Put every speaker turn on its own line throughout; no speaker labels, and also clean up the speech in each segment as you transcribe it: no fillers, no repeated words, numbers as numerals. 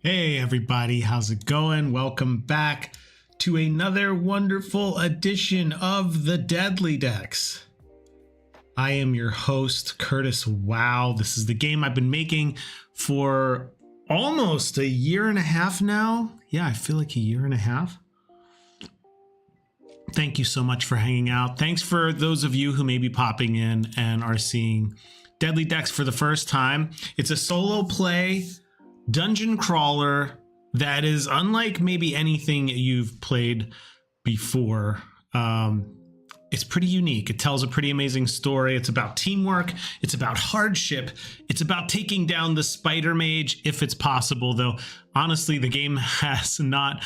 Hey everybody, how's it going? Welcome back to another wonderful edition of the Deadly Decks. I am your host, Curtis. Wow, this is the game I've been making for almost a year and a half now. Yeah, I feel like a year and a half. Thank you so much for hanging out. Thanks for those of you who may be popping in and are seeing Deadly Decks for the first time. It's a solo play dungeon crawler that is unlike maybe anything you've played before. It's pretty unique. It tells a pretty amazing story. It's about teamwork. It's about hardship. It's about taking down the spider mage if it's possible, though honestly the game has not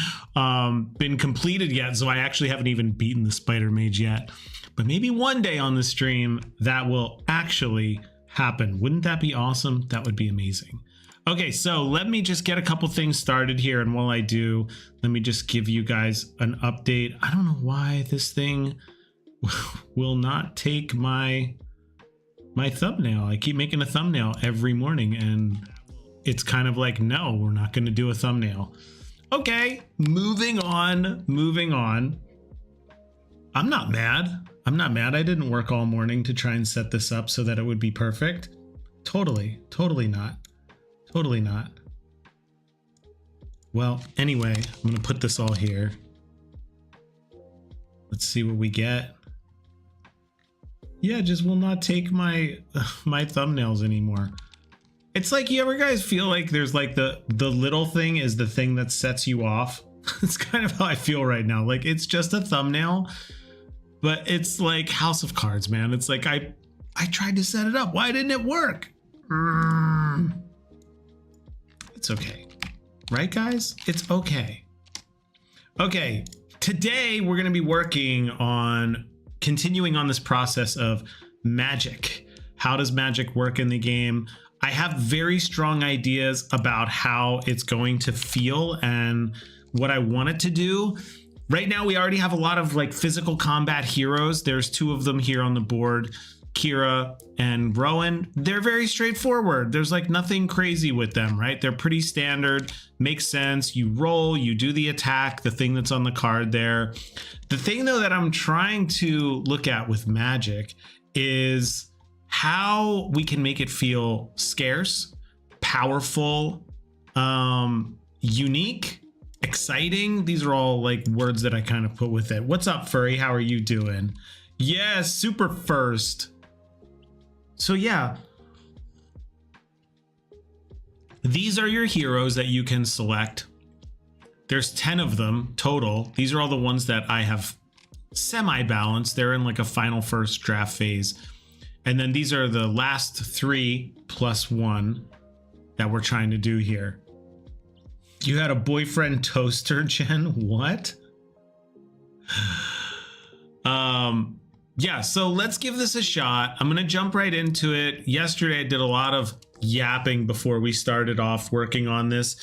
been completed yet, so I actually haven't even beaten the spider mage yet. But maybe one day on the stream that will actually happen. Wouldn't that be awesome? That would be amazing. Okay, so let me just get a couple things started here, and while I do, let me just give you guys an update. I don't know why this thing will not take my thumbnail. I keep making a thumbnail every morning, and it's kind of like, no, we're not going to do a thumbnail. Okay, moving on. I'm not mad. I didn't work all morning to try and set this up so that it would be perfect. Totally not. Totally not. Well, anyway, I'm going to put this all here. Let's see what we get. Yeah, just will not take my thumbnails anymore. It's like, you ever guys feel like there's like the little thing is the thing that sets you off? It's kind of how I feel right now. Like, it's just a thumbnail, but it's like House of Cards, man. It's like I tried to set it up. Why didn't it work? It's okay. Right, guys? It's okay. Okay, today we're going to be working on continuing on this process of magic. How does magic work in the game? I have very strong ideas about how it's going to feel and what I want it to do. Right now, we already have a lot of like physical combat heroes. There's two of them here on the board. Kira and Rowan, they're very straightforward. There's like nothing crazy with them, right? They're pretty standard, makes sense. You roll, you do the attack, the thing that's on the card there. The thing though that I'm trying to look at with magic is how we can make it feel scarce, powerful, unique, exciting. These are all like words that I kind of put with it. What's up, Furry? How are you doing? Yeah, super first. So yeah, these are your heroes that you can select. There's 10 of them total. These are all the ones that I have semi-balanced. They're in like a final first draft phase. And then these are the last 3 plus 1 that we're trying to do here. You had a boyfriend toaster, Jen? What? Yeah, so let's give this a shot. I'm gonna jump right into it. Yesterday I did a lot of yapping before we started off working on this,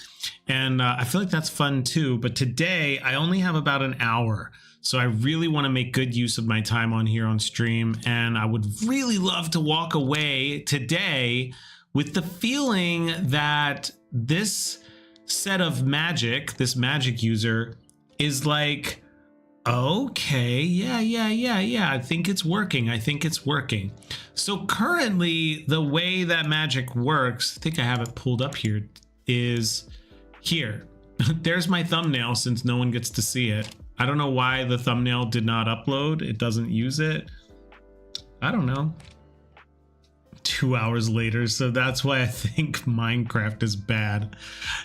and I feel like that's fun too. But today I only have about an hour, so I really want to make good use of my time on here on stream, and I would really love to walk away today with the feeling that this set of magic, this magic user, is like, okay, yeah, I think it's working. So currently the way that magic works, I think I have it pulled up here, is here. There's my thumbnail since no one gets to see it. I don't know why the thumbnail did not upload. It doesn't use it. I don't know. 2 hours later, so that's why I think Minecraft is bad.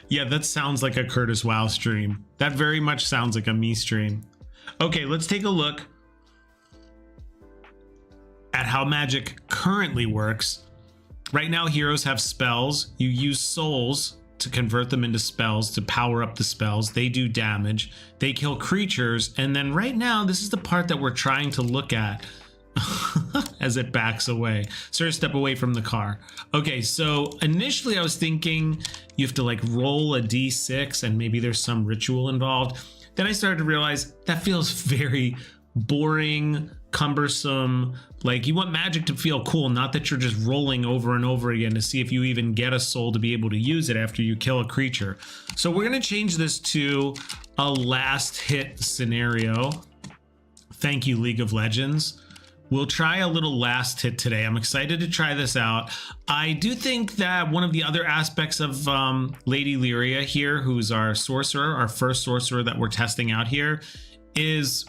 Yeah, that sounds like a Curtis Wow stream. That very much sounds like a me stream. Okay, let's take a look at how magic currently works. Right now, heroes have spells. You use souls to convert them into spells to power up the spells. They do damage. They kill creatures. And then right now, this is the part that we're trying to look at as it backs away. Sir, step away from the car. Okay, so initially I was thinking you have to like roll a d6 and maybe there's some ritual involved. Then I started to realize that feels very boring, cumbersome. Like, you want magic to feel cool, not that you're just rolling over and over again to see if you even get a soul to be able to use it after you kill a creature. So we're going to change this to a last hit scenario. Thank you, League of Legends. We'll try a little last hit today. I'm excited to try this out. I do think that one of the other aspects of Lady Lyria here, who's our sorcerer, our first sorcerer that we're testing out here, is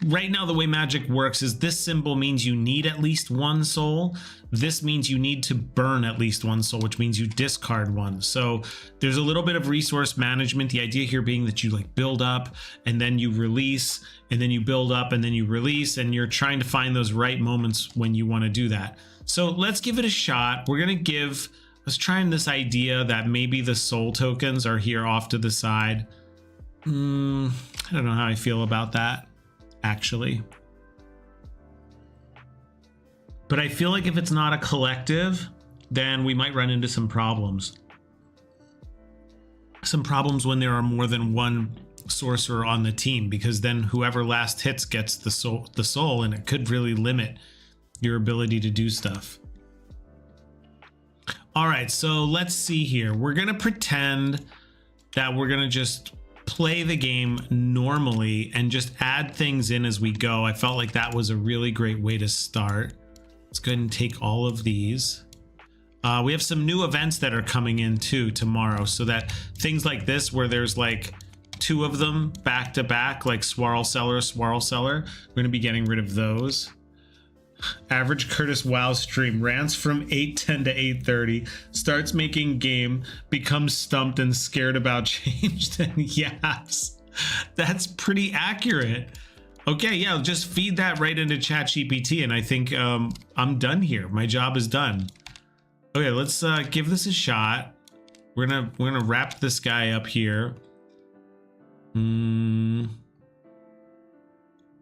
right now the way magic works is this symbol means you need at least one soul. This means you need to burn at least one soul, which means you discard one. So there's a little bit of resource management. The idea here being that you like build up and then you release, and then you build up and then you release, and you're trying to find those right moments when you want to do that. So let's give it a shot. We're going to give, let's try this idea that maybe the soul tokens are here off to the side. I don't know how I feel about that, actually. But I feel like if it's not a collective, then we might run into some problems. Some problems when there are more than one sorcerer on the team, because then whoever last hits gets the soul, and it could really limit your ability to do stuff. All right, so let's see here. We're gonna pretend that we're gonna just play the game normally and just add things in as we go. I felt like that was a really great way to start. Let's go ahead and take all of these. We have some new events that are coming in too tomorrow, so that things like this where there's like 2 of them back to back, like Swirl Seller, we're going to be getting rid of those. Average Curtis WoW stream rants from 8:10 to 8:30, starts making game, becomes stumped and scared about change, then yaps. That's pretty accurate. Okay, yeah, just feed that right into ChatGPT, and I think I'm done here. My job is done. Okay, let's give this a shot. We're gonna wrap this guy up here.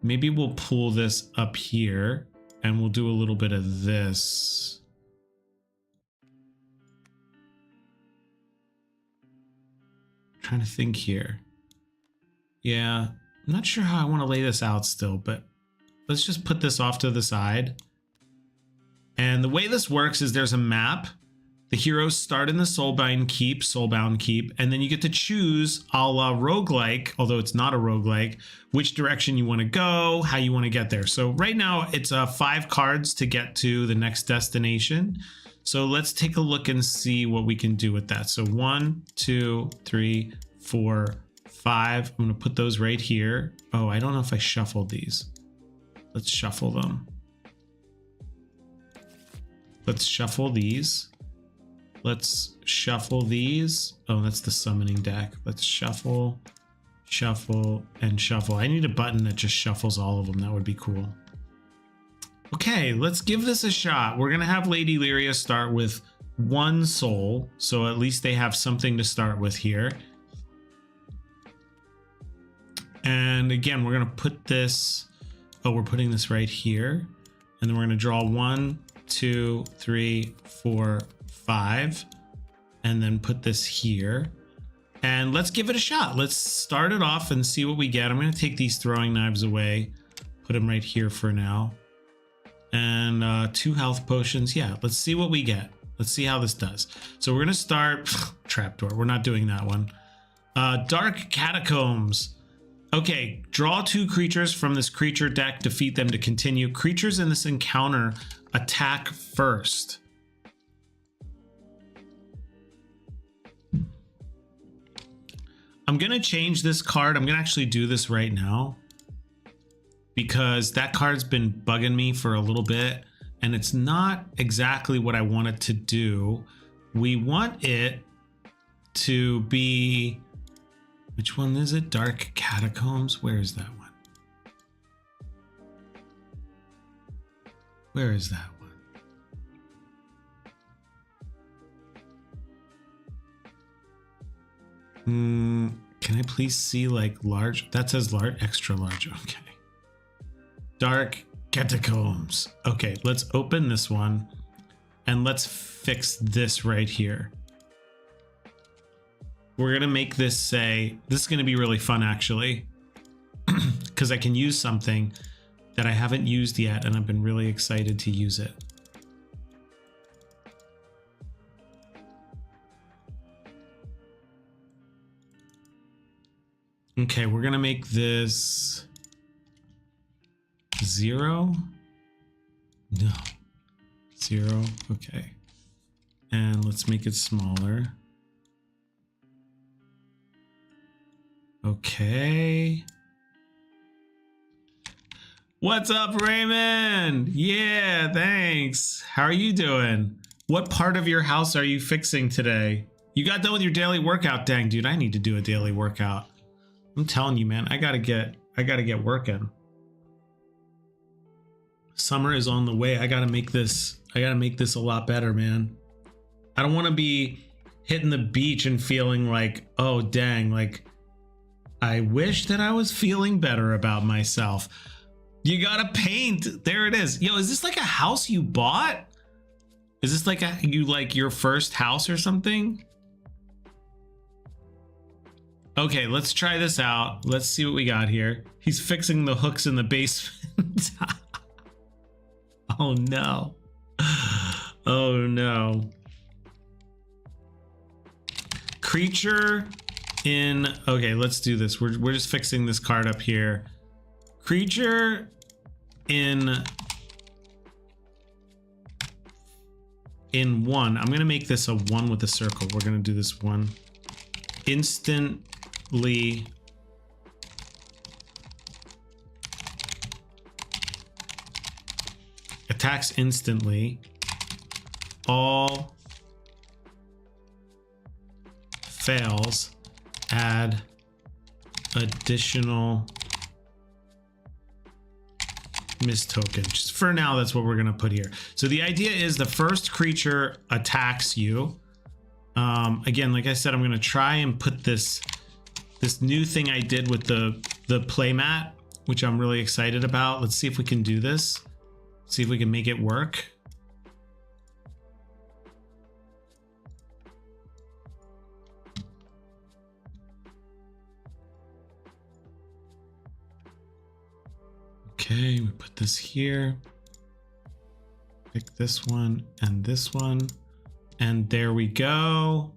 Maybe we'll pull this up here and we'll do a little bit of this. I'm trying to think here. Yeah, I'm not sure how I want to lay this out still, but let's just put this off to the side. And the way this works is there's a map. The heroes start in the soulbound keep, and then you get to choose a la roguelike, although it's not a roguelike, which direction you want to go, how you want to get there. So right now it's 5 cards to get to the next destination. So let's take a look and see what we can do with that. So 1, 2, 3, 4, 5. I'm going to put those right here. Oh, I don't know if I shuffled these. Let's shuffle them. Let's shuffle these. Let's shuffle these. Oh, that's the summoning deck. Let's shuffle, shuffle, and shuffle. I need a button that just shuffles all of them. That would be cool. Okay, let's give this a shot. We're gonna have Lady Lyria start with 1 soul, so at least they have something to start with here. And again, we're gonna put this, oh, we're putting this right here. And then we're gonna draw 1, 2, 3, 4, 5, and then put this here. And let's give it a shot. Let's start it off and see what we get. I'm going to take these throwing knives away, put them right here for now. And 2 health potions. Yeah, let's see what we get. Let's see how this does. So we're going to start trapdoor. We're not doing that one. Dark Catacombs. Okay, draw 2 creatures from this creature deck, defeat them to continue. Creatures in this encounter attack first. I'm going to change this card. I'm going to actually do this right now because that card's been bugging me for a little bit and it's not exactly what I want it to do. We want it to be, which one is it? Dark Catacombs. Where is that one? Where is that one? Can I please see like large? That says large, extra large. Okay. Dark Catacombs. Okay, let's open this one and let's fix this right here. We're gonna make this say, this is gonna be really fun actually, because I can use something. that I haven't used yet, and I've been really excited to use it. Okay, we're gonna make this 0. No, 0. Okay, and let's make it smaller. Okay. What's up, Raymond? Yeah, thanks. How are you doing? What part of your house are you fixing today? You got done with your daily workout? Dang, dude, I need to do a daily workout. I'm telling you, man, I gotta get working. Summer is on the way. I gotta make this a lot better, man. I don't want to be hitting the beach and feeling like, oh dang, like I wish that I was feeling better about myself. You gotta paint. There it is. Yo, is this like a house you bought? Is this like your first house or something? Okay, let's try this out. Let's see what we got here. He's fixing the hooks in the basement. Oh no. Oh no. Creature in, okay, let's do this. We're just fixing this card up here. Creature in 1. I'm gonna make this a 1 with a circle. We're gonna do this 1. Instantly attacks instantly. All fails, add additional miss token. Just for now, that's what we're gonna put here. So the idea is the first creature attacks you. Again, like I said, I'm gonna try and put this new thing I did with the playmat, which I'm really excited about. Let's see if we can do this. See if we can make it work. Okay, we put this here. Pick this one and this one. And there we go.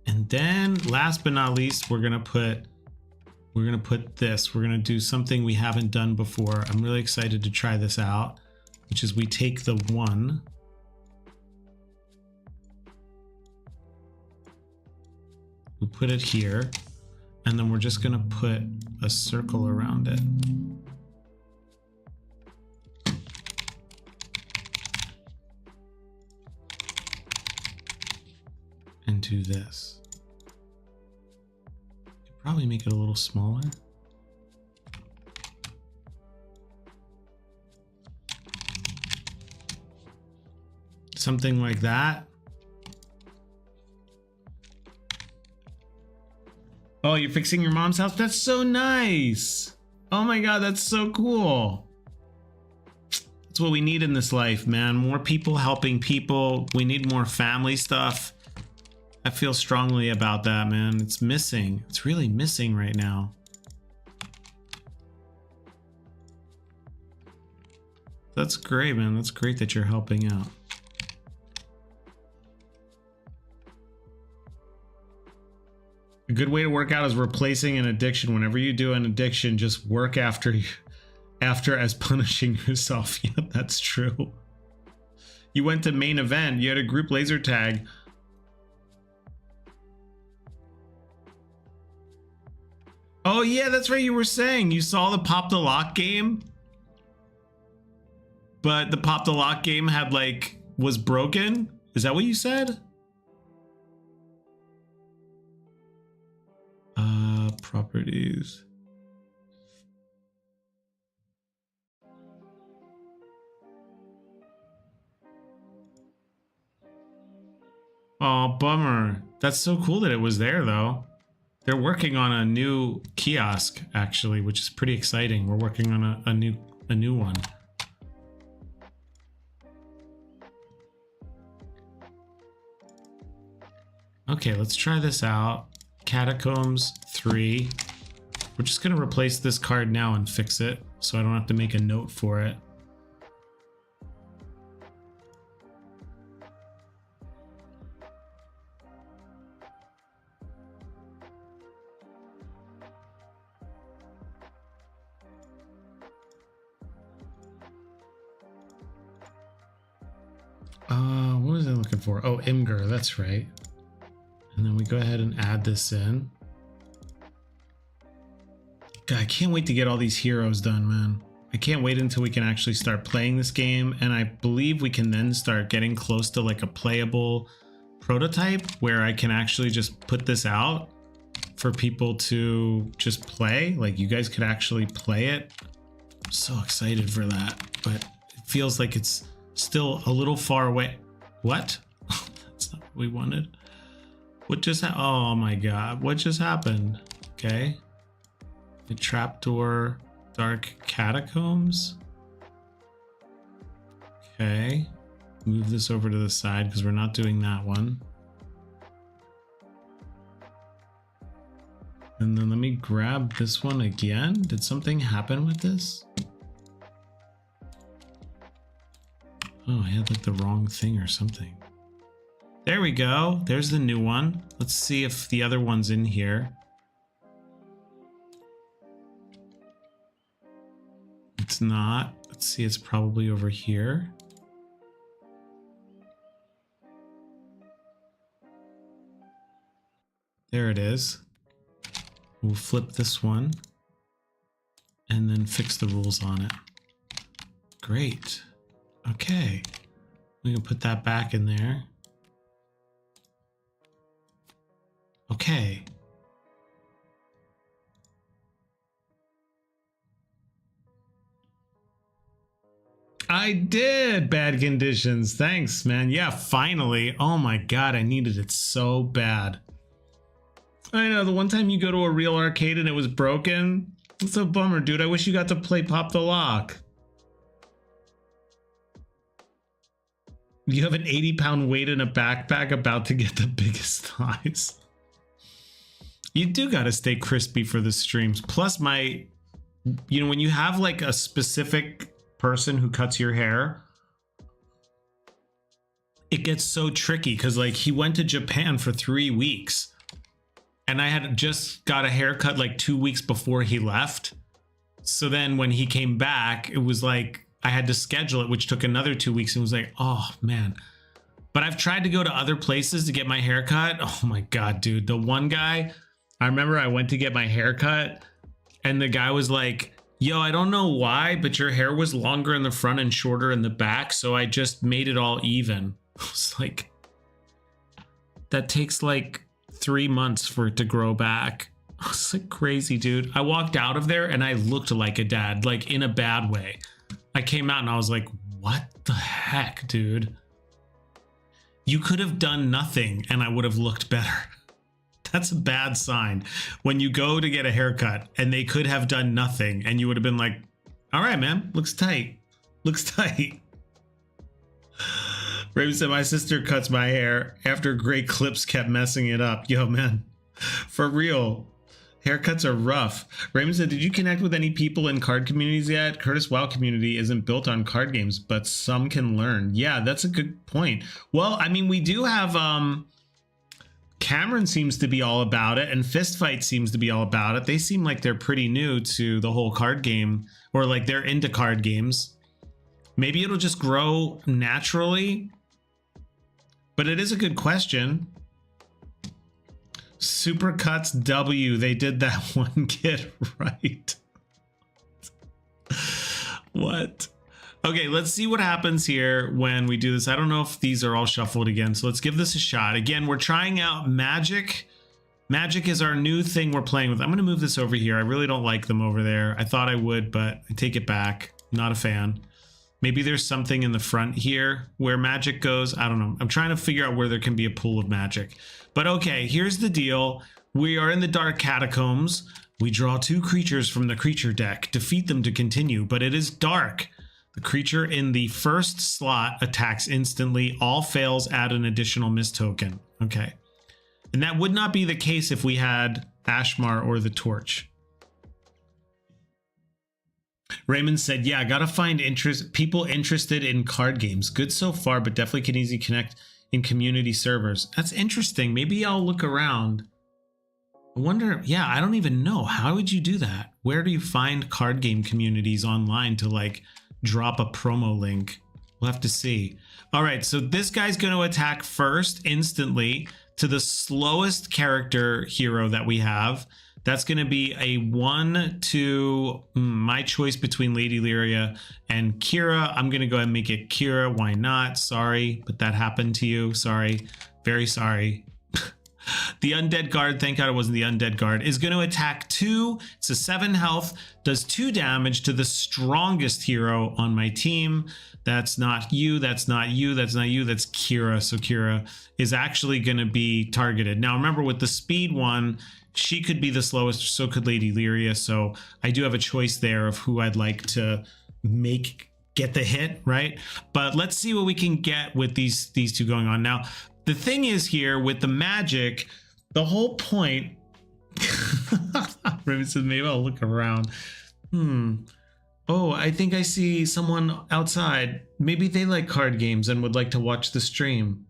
And then last but not least, we're gonna put this. We're gonna do something we haven't done before. I'm really excited to try this out, which is we take the 1. We put it here, and then we're just gonna put a circle around it. And do this. Could probably make it a little smaller. Something like that. Oh, you're fixing your mom's house? That's so nice. Oh my God, that's so cool. That's what we need in this life, man. More people helping people. We need more family stuff. I feel strongly about that, man. It's missing. It's really missing right now. That's great, man. That's great that you're helping out. A good way to work out is replacing an addiction. Whenever you do an addiction, just work after as punishing yourself. Yeah, that's true. You went to main event. You had a group laser tag. Oh yeah, that's right. You were saying you saw the Pop the Lock game, but the Pop the Lock game had was broken. Is that what you said? Properties. Oh, bummer. That's so cool that it was there though. They're working on a new kiosk actually, which is pretty exciting. We're working on a new one. Okay, let's try this out. Catacombs 3. We're just going to replace this card now and fix it so I don't have to make a note for it. What was I looking for? Oh, Imgur, that's right. And then we go ahead and add this in. God, I can't wait to get all these heroes done, man. I can't wait until we can actually start playing this game, and I believe we can then start getting close to like a playable prototype where I can actually just put this out for people to just play. Like, you guys could actually play it. I'm so excited for that, but it feels like it's still a little far away. What? That's not what we wanted. What just happened? Oh my god, what just happened? Okay. The trapdoor, dark catacombs. Okay. Move this over to the side because we're not doing that one. And then let me grab this one again. Did something happen with this? Oh, I had like the wrong thing or something. There we go. There's the new one. Let's see if the other one's in here. It's not. Let's see, it's probably over here. There it is. We'll flip this one and then fix the rules on it. Great. Okay. We can put that back in there. Okay. I did. Bad conditions. Thanks, man. Yeah, finally. Oh my god, I needed it so bad. I know, the one time you go to a real arcade and it was broken. It's a bummer, dude. I wish you got to play Pop the Lock. You have an 80-pound weight in a backpack about to get the biggest thighs. You do gotta stay crispy for the streams. Plus my, you know, when you have like a specific person who cuts your hair, it gets so tricky because like he went to Japan for 3 weeks and I had just got a haircut like 2 weeks before he left. So then when he came back, it was like I had to schedule it, which took another 2 weeks, and was like, oh man. But I've tried to go to other places to get my hair cut. Oh my god, dude. The one guy, I remember I went to get my hair cut and the guy was like, yo, I don't know why, but your hair was longer in the front and shorter in the back, so I just made it all even. I was like, that takes like 3 months for it to grow back. I was like, crazy, dude. I walked out of there and I looked like a dad, like in a bad way. I came out and I was like, what the heck, dude? You could have done nothing and I would have looked better. That's a bad sign. When you go to get a haircut and they could have done nothing and you would have been like, all right, man, looks tight. Looks tight. Raven said, my sister cuts my hair after great clips kept messing it up. Yo, man, for real. Haircuts are rough. Raymond said, did you connect with any people in card communities yet? Curtis WoW community isn't built on card games, but some can learn. Yeah, that's a good point. Well, I mean, we do have Cameron seems to be all about it, and Fistfight seems to be all about it. They seem like they're pretty new to the whole card game, or like they're into card games. Maybe it'll just grow naturally, but it is a good question. Supercuts W, they did that one kid right. What? Okay, let's see what happens here when we do this. I don't know if these are all shuffled again, so let's give this a shot. Again, we're trying out Magic. Magic is our new thing we're playing with. I'm going to move this over here. I really don't like them over there. I thought I would, but I take it back. Not a fan. Maybe there's something in the front here where magic goes. I don't know. I'm trying to figure out where there can be a pool of magic. But okay, here's the deal. We are in the Dark Catacombs. We draw 2 creatures from the creature deck. Defeat them to continue, but it is dark. The creature in the first slot attacks instantly. All fails, add an additional miss token. Okay. And that would not be the case if we had Ashmar or the Torch. Raymond said, yeah, gotta find people interested in card games. Good so far, but definitely can easily connect in community servers. That's interesting. Maybe I'll look around. I wonder, yeah, I don't even know. How would you do that? Where do you find card game communities online to like drop a promo link? We'll have to see. All right, so this guy's going to attack first instantly to the slowest character hero that we have. That's going to be a 1-2, my choice between Lady Lyria and Kira. I'm going to go ahead and make it Kira. Why not? Sorry, but that happened to you. Sorry. Very sorry. The Undead Guard, thank God it wasn't the Undead Guard, is going to attack 2. It's a 7 health, does 2 damage to the strongest hero on my team. That's not you, that's not you, that's not you, that's Kira. So Kira is actually going to be targeted. Now remember, with the speed one, she could be the slowest, so could Lady Lyria. So I do have a choice there of who I'd like to get the hit, right? But let's see what we can get with these two going on. Now, the thing is here with the magic, the whole point, Raven says, maybe I'll look around. Oh, I think I see someone outside. Maybe they like card games and would like to watch the stream.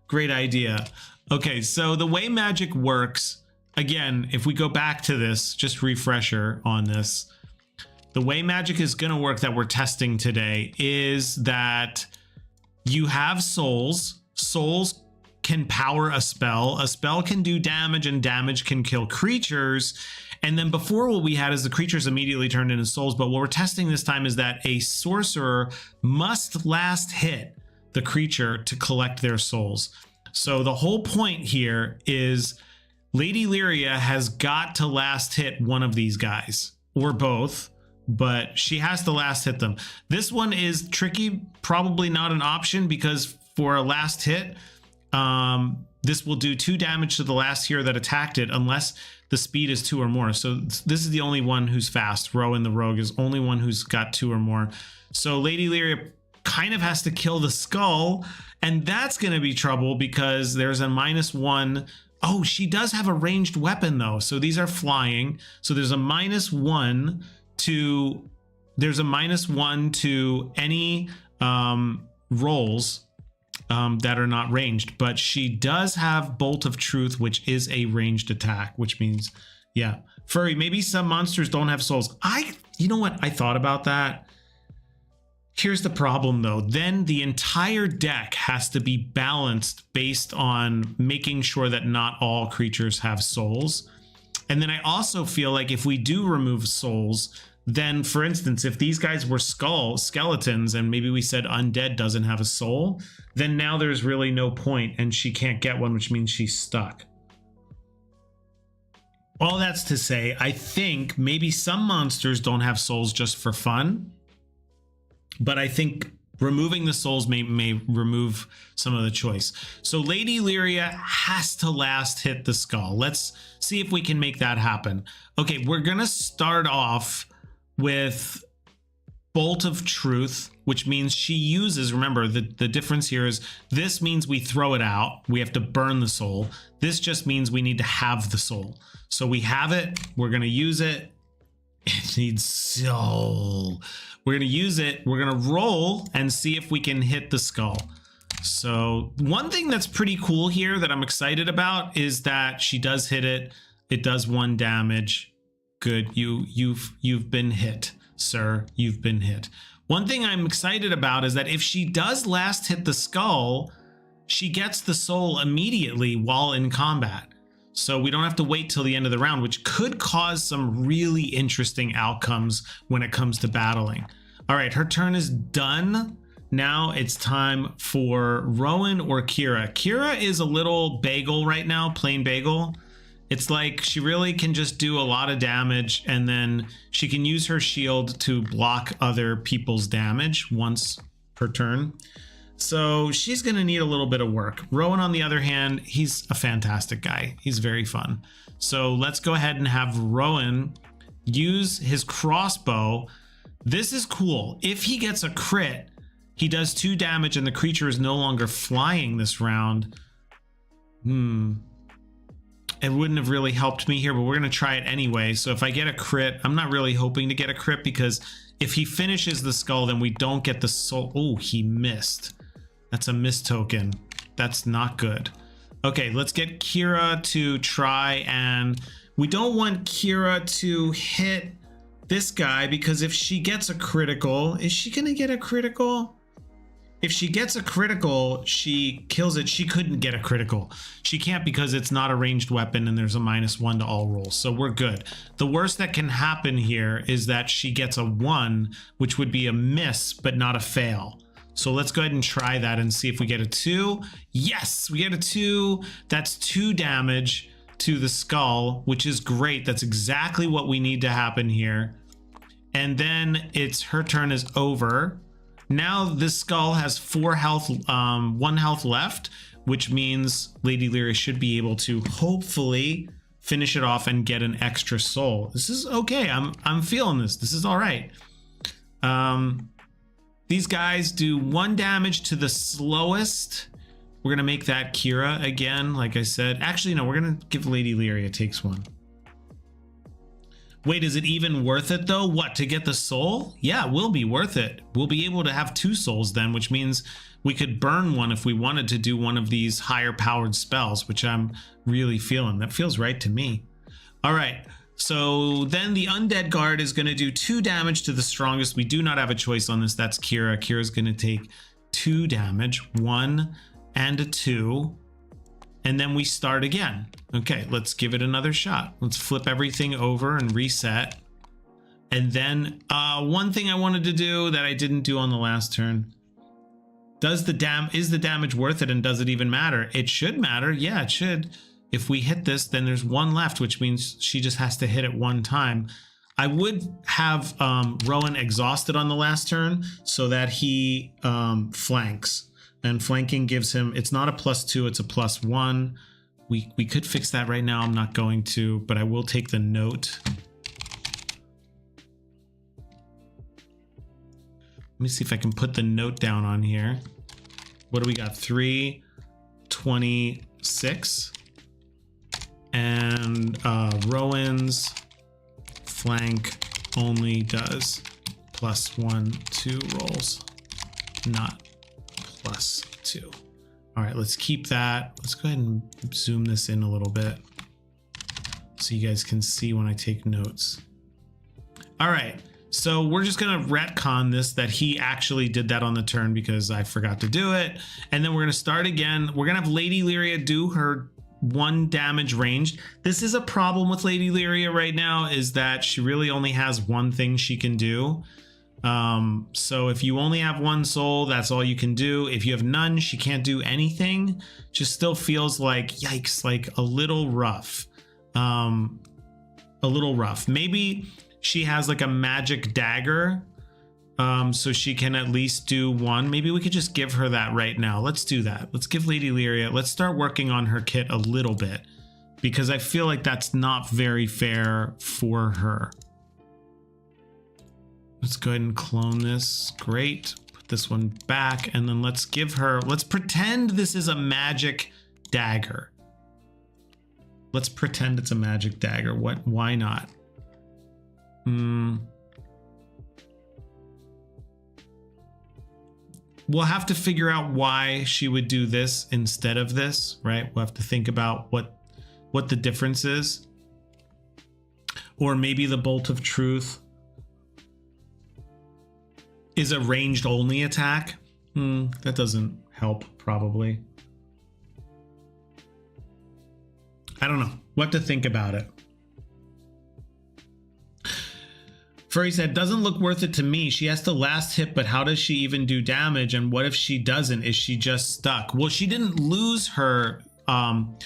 Great idea. Okay, so the way magic works, again, if we go back to this, just refresher on this, the way magic is going to work that we're testing today is that you have souls. Souls can power a spell. A spell can do damage, and damage can kill creatures. And then before, what we had is the creatures immediately turned into souls. But what we're testing this time is that a sorcerer must last hit the creature to collect their souls. So the whole point here is Lady Lyria has got to last hit one of these guys, or both, but she has to last hit them. This one is tricky, probably not an option, because for a last hit, this will do 2 damage to the last hero that attacked it, unless the speed is 2 or more. So this is the only one who's fast. Rowan the Rogue is only one who's got 2 or more. So Lady Lyria kind of has to kill the skull, and that's going to be trouble because there's a -1. Oh, she does have a ranged weapon though. So these are flying. So there's a -1 to any rolls that are not ranged, but she does have Bolt of Truth, which is a ranged attack, which means, yeah, Furry, maybe some monsters don't have souls. You know what? I thought about that. Here's the problem though. Then the entire deck has to be balanced based on making sure that not all creatures have souls. And then I also feel like if we do remove souls, then for instance, if these guys were skeletons and maybe we said undead doesn't have a soul, then now there's really no point and she can't get one, which means she's stuck. All that's to say, I think maybe some monsters don't have souls just for fun, but I think removing the souls may remove some of the choice. So Lady Lyria has to last hit the skull. Let's see if we can make that happen. Okay, we're gonna start off with Bolt of Truth, which means she uses, remember, the difference here is this means we throw it out. We have to burn the soul. This just means we need to have the soul. So we have it. We're going to use it. It needs soul. We're going to use it. We're going to roll and see if we can hit the skull. So one thing that's pretty cool here that I'm excited about is that she does hit it. It does 1 damage. Good. You've been hit, sir. You've been hit. One thing I'm excited about is that if she does last hit the skull, she gets the soul immediately while in combat. So we don't have to wait till the end of the round, which could cause some really interesting outcomes when it comes to battling. All right, her turn is done. Now it's time for Rowan or Kira. Kira is a little bagel right now, plain bagel. It's like she really can just do a lot of damage, and then she can use her shield to block other people's damage once per turn. So she's going to need a little bit of work. Rowan, on the other hand, he's a fantastic guy. He's very fun. So let's go ahead and have Rowan use his crossbow. This is cool. If he gets a crit, he does 2 damage and the creature is no longer flying this round. it wouldn't have really helped me here, but we're going to try it anyway. So if I get a crit, I'm not really hoping to get a crit, because if he finishes the skull, then we don't get the soul. Oh, he missed. That's a miss token. That's not good. Okay, let's get Kira to try, and we don't want Kira to hit this guy, because if she gets a critical, is she going to get a critical? If she gets a critical, she kills it. She couldn't get a critical. She can't, because it's not a ranged weapon and there's a -1 to all rolls. So we're good. The worst that can happen here is that she gets a 1, which would be a miss, but not a fail. So let's go ahead and try that and see if we get a 2. Yes, we get a 2. That's 2 damage to the skull, which is great. That's exactly what we need to happen here. And then it's her turn is over. Now this skull has 4 health, 1 health left, which means Lady Lyria should be able to hopefully finish it off and get an extra soul. This is okay. I'm feeling this. This is all right. These guys do 1 damage to the slowest. We're gonna make that Kira again, like I said. Actually, no, we're gonna give Lady Lyria takes 1. Wait, is it even worth it though? What, to get the soul? Yeah, it will be worth it. We'll be able to have 2 souls then, which means we could burn one if we wanted to do one of these higher powered spells, which I'm really feeling. That feels right to me. All right, so then the undead guard is going to do 2 damage to the strongest. We do not have a choice on this. That's Kira. Kira's going to take 2 damage, 1 and a 2. And then we start again. Okay, let's give it another shot. Let's flip everything over and reset. And then one thing I wanted to do that I didn't do on the last turn. Is the damage worth it, and does it even matter? It should matter. Yeah, it should. If we hit this, then there's 1 left, which means she just has to hit it 1 time. I would have Rowan exhausted on the last turn so that he flanks. And flanking gives him, it's not a +2, it's a +1. We could fix that right now. I'm not going to, but I will take the note. Let me see if I can put the note down on here. What do we got? 326. And Rowan's flank only does +1 to rolls, not +2. All right, let's keep that. Let's go ahead and zoom this in a little bit so you guys can see when I take notes. All right, so we're just gonna retcon this, that he actually did that on the turn because I forgot to do it. And then we're gonna start again. We're gonna have Lady Lyria do her 1 damage ranged. This is a problem with Lady Lyria right now, is that she really only has 1 thing she can do. So if you only have 1 soul, that's all you can do. If you have none, she can't do anything. Just still feels like, yikes, like a little rough. Maybe she has like a magic dagger, so she can at least do 1. Maybe we could just give her that right now. Let's do that. Let's give Lady Lyria, let's start working on her kit a little bit, because I feel like that's not very fair for her. Let's go ahead and clone this. Great. Put this one back, and then let's give her, let's pretend this is a magic dagger. Let's pretend it's a magic dagger. Why not? We'll have to figure out why she would do this instead of this, right? We'll have to think about what the difference is. Or maybe the Bolt of Truth is a ranged only attack. That doesn't help, probably. I don't know what to think about it. Furry said, doesn't look worth it to me. She has to last hit, but how does she even do damage? And what if she doesn't? Is she just stuck? Well, she didn't lose her,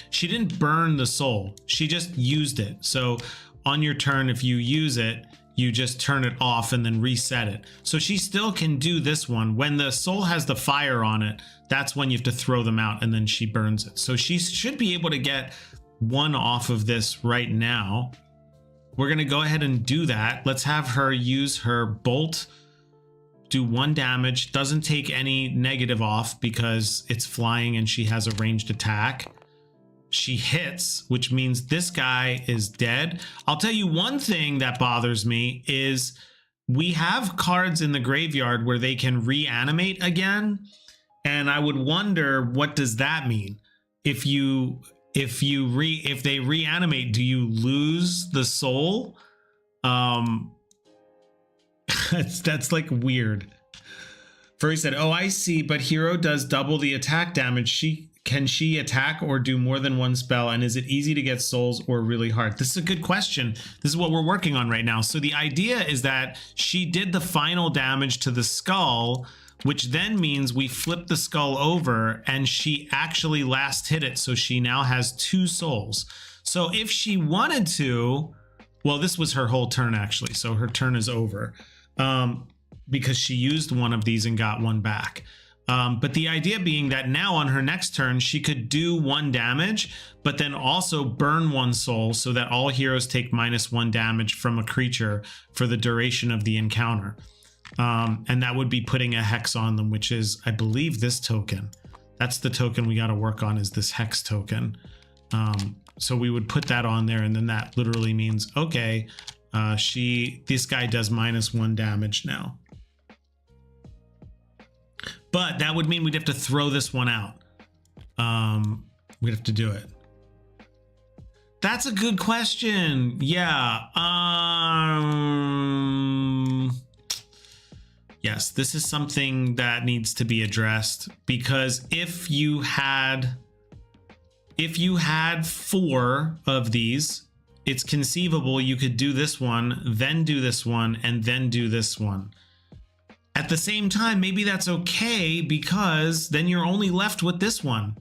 she didn't burn the soul. She just used it. So on your turn, if you use it, you just turn it off and then reset it. So she still can do this one. When the soul has the fire on it, that's when you have to throw them out, and then she burns it. So she should be able to get 1 off of this right now. We're going to go ahead and do that. Let's have her use her bolt, do 1 damage, doesn't take any negative off because it's flying and she has a ranged attack. She hits, which means this guy is dead. I'll tell you one thing that bothers me is we have cards in the graveyard where they can reanimate again. And I would wonder, what does that mean? If they reanimate, do you lose the soul? That's like weird. Furry said, oh, I see, but hero does double the attack damage. Can she attack or do more than one spell? And is it easy to get souls or really hard? This is a good question. This is what we're working on right now. So the idea is that she did the final damage to the skull, which then means we flip the skull over and she actually last hit it. So she now has 2 souls. So if she wanted to, well, this was her whole turn actually. So her turn is over because she used one of these and got one back. But the idea being that now on her next turn, she could do 1 damage, but then also burn 1 soul so that all heroes take -1 damage from a creature for the duration of the encounter. And that would be putting a hex on them, which is, I believe, this token. That's the token we got to work on, is this hex token. So we would put that on there, and then that literally means, okay, this guy does -1 damage now. But that would mean we'd have to throw this one out. We'd have to do it. That's a good question. Yeah. Yes, this is something that needs to be addressed, because if you had 4 of these, it's conceivable you could do this one, then do this one, and then do this one. At the same time, maybe that's okay, because then you're only left with this one.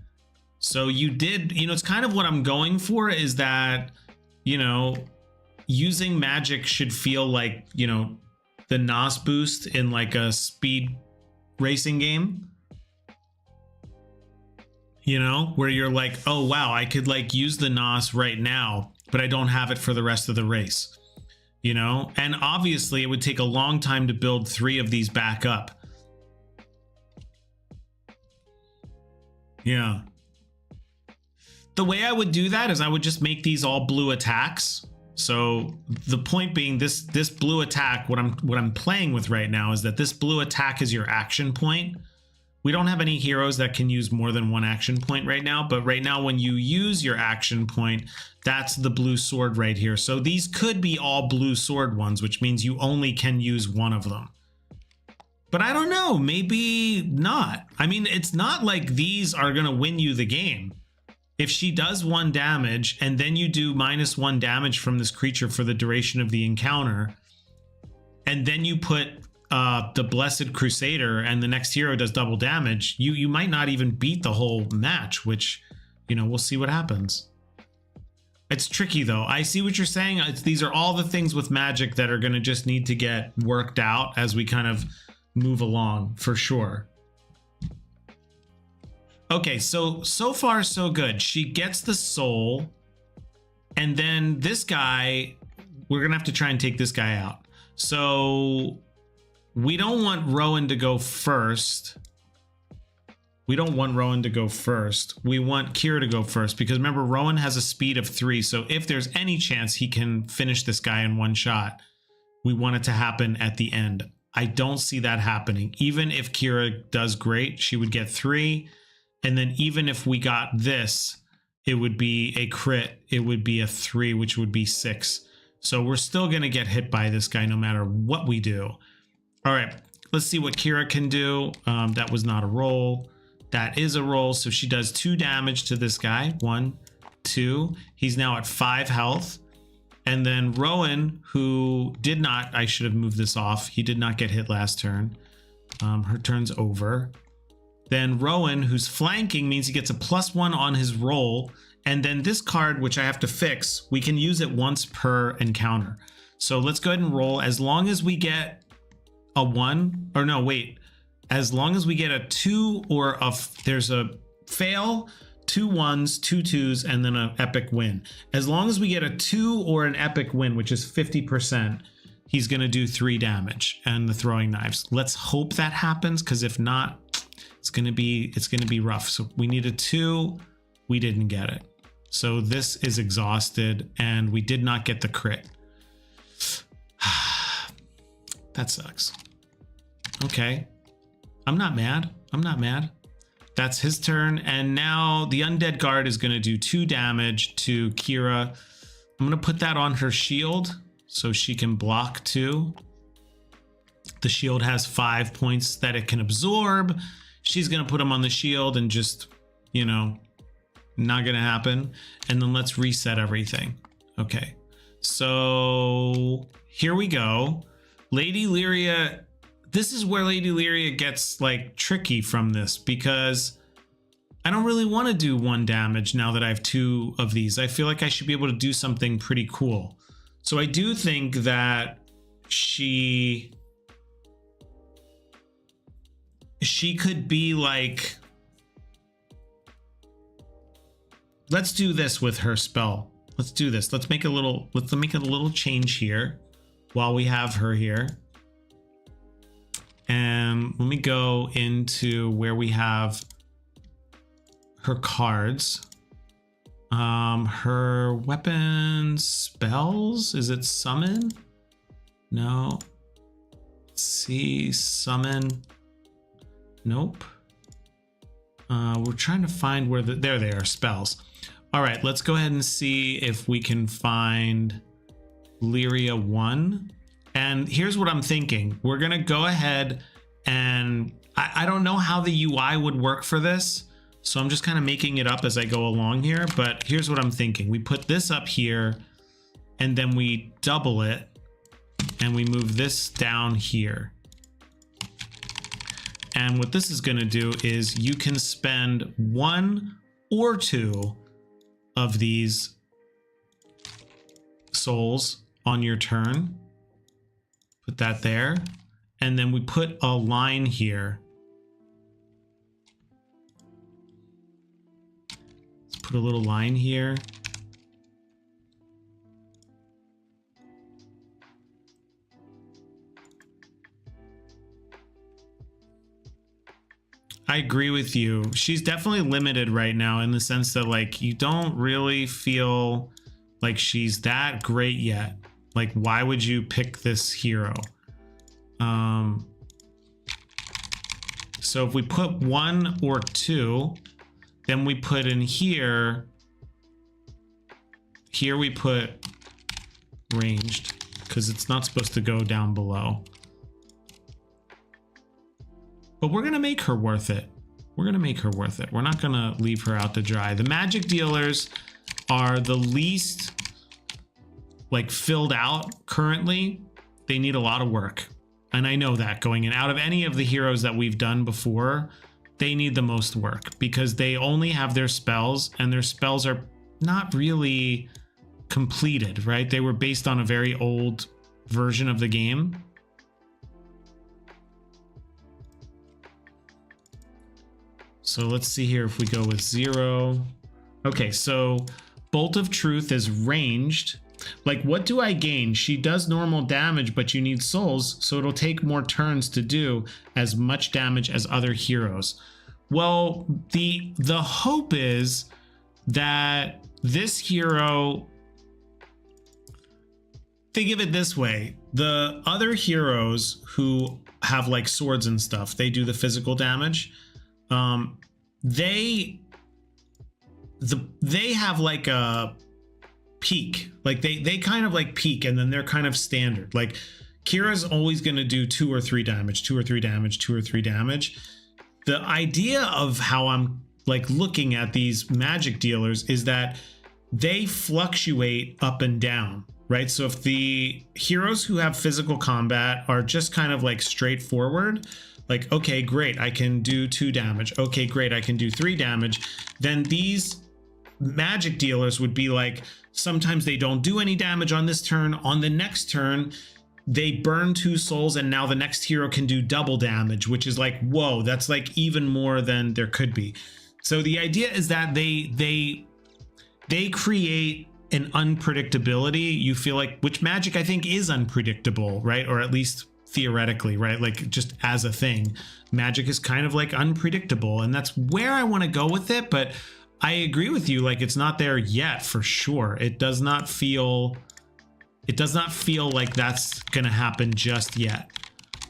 So you did, it's kind of what I'm going for, is that, using magic should feel like, the NOS boost in like a speed racing game. Where you're like, oh wow, I could like use the NOS right now, but I don't have it for the rest of the race. And obviously it would take a long time to build 3 of these back up. Yeah. The way I would do that is I would just make these all blue attacks. So the point being, this blue attack, what I'm playing with right now is that this blue attack is your action point. We don't have any heroes that can use more than 1 action point right now, but right now when you use your action point, that's the blue sword right here. So these could be all blue sword ones, which means you only can use 1 of them. But I don't know, maybe not. I mean, it's not like these are going to win you the game. If she does 1 damage and then you do -1 damage from this creature for the duration of the encounter, and then you put the Blessed Crusader and the next hero does double damage, you might not even beat the whole match, which, we'll see what happens. It's tricky though. I see what you're saying. These are all the things with Magic that are going to just need to get worked out as we kind of move along, for sure. Okay, so far so good. She gets the soul, and then this guy, we're gonna have to try and take this guy out. So we don't want Rowan to go first. We don't want Rowan to go first. We want Kira to go first, because remember, Rowan has a speed of 3. So if there's any chance he can finish this guy in 1 shot, we want it to happen at the end. I don't see that happening. Even if Kira does great, she would get 3. And then even if we got this, it would be a crit. It would be a 3, which would be 6. So we're still going to get hit by this guy no matter what we do. All right, let's see what Kira can do. That was not a roll. That is a roll. So she does 2 damage to this guy. 1, 2. He's now at 5 health. And then Rowan, who did not, I should have moved this off. He did not get hit last turn. Her turn's over. Then Rowan, who's flanking, means he gets a +1 on his roll. And then this card, which I have to fix, we can use it once per encounter. So let's go ahead and roll. As long as we get a 1, or no, wait. As long as we get a 2 or there's a fail, 2 1s, 2 2s, and then an epic win. As long as we get a 2 or an epic win, which is 50%, he's going to do 3 damage and the throwing knives. Let's hope that happens, because if not, it's going to be rough. So we need a 2. We didn't get it. So this is exhausted, and we did not get the crit. That sucks. Okay. I'm not mad. I'm not mad. That's his turn. And now the undead guard is going to do 2 damage to Kira. I'm going to put that on her shield so she can block 2. The shield has 5 points that it can absorb. She's going to put them on the shield and just, you know, not going to happen. And then let's reset everything. Okay. So here we go. Lady Lyria, this is where Lady Lyria gets like tricky from this, because I don't really want to do 1 damage now that I have 2 of these. I feel like I should be able to do something pretty cool. So I do think that she could be like, let's do this with her spell. Let's do this. Let's make a little change here while we have her here. And let me go into where we have her cards. Her weapon spells, is it summon? No. Let's see, summon. Nope. We're trying to find where there they are, spells. All right, let's go ahead and see if we can find Lyria 1. And here's what I'm thinking. We're going to go ahead and I don't know how the UI would work for this. So I'm just kind of making it up as I go along here. But here's what I'm thinking. We put this up here and then we double it and we move this down here. And what this is going to do is you can spend 1 or 2 of these souls on your turn. Put that there. And then we put a line here. Let's put a little line here. I agree with you. She's definitely limited right now in the sense that like you don't really feel like she's that great yet. Like, why would you pick this hero? So if we put 1 or 2, then we put in here we put ranged because it's not supposed to go down below. But we're going to make her worth it. We're going to make her worth it. We're not going to leave her out to dry. The magic dealers are the least like filled out currently. They need a lot of work. And I know that going in. Out of any of the heroes that we've done before, they need the most work because they only have their spells and their spells are not really completed, right? They were based on a very old version of the game. So let's see here if we go with 0. Okay, so Bolt of Truth is ranged. Like, what do I gain? She does normal damage, but you need souls, so it'll take more turns to do as much damage as other heroes. Well, the hope is that this hero, think of it this way. The other heroes who have like swords and stuff, they do the physical damage. They have like a peak, like they kind of like peak and then they're kind of standard. Like Kira's always going to do 2 or 3 damage, 2 or 3 damage, 2 or 3 damage. The idea of how I'm like looking at these magic dealers is that they fluctuate up and down, right? So if the heroes who have physical combat are just kind of like straightforward, like, okay, great, I can do 2 damage. Okay, great, I can do 3 damage. Then these magic dealers would be like, sometimes they don't do any damage on this turn. On the next turn, they burn 2 souls and now the next hero can do double damage, which is like, whoa, that's like even more than there could be. So the idea is that they create an unpredictability. You feel like, which magic I think is unpredictable, right? Or at least theoretically, right? Like just as a thing, magic is kind of like unpredictable, and that's where I want to go with it. But I agree with you. Like, it's not there yet for sure. It does not feel like that's going to happen just yet.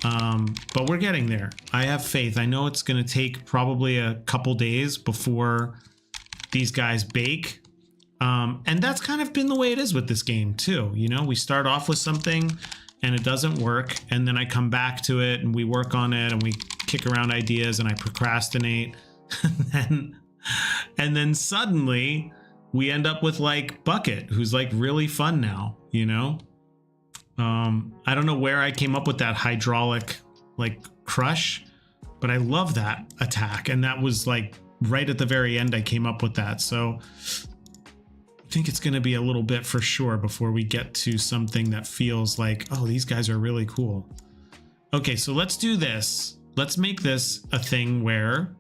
But we're getting there. I have faith. I know it's going to take probably a couple days before these guys bake. And that's kind of been the way it is with this game too. You know, we start off with something and it doesn't work. And then I come back to it and we work on it and we kick around ideas and I procrastinate. and then suddenly we end up with like Bucket, who's like really fun now, you know? I don't know where I came up with that hydraulic like crush, but I love that attack. And that was like right at the very end, I came up with that. So I think it's going to be a little bit for sure before we get to something that feels like, oh, these guys are really cool. Okay, so let's do this. Let's make this a thing where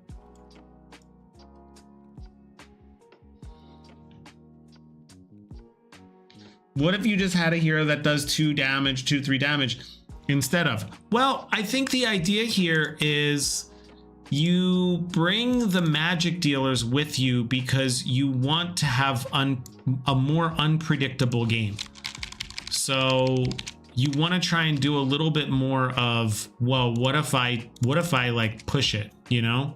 what if you just had a hero that does 2 damage, 3 damage instead of? Well, I think the idea here is you bring the magic dealers with you because you want to have a more unpredictable game. So you want to try and do a little bit more of, well, what if I like push it, you know?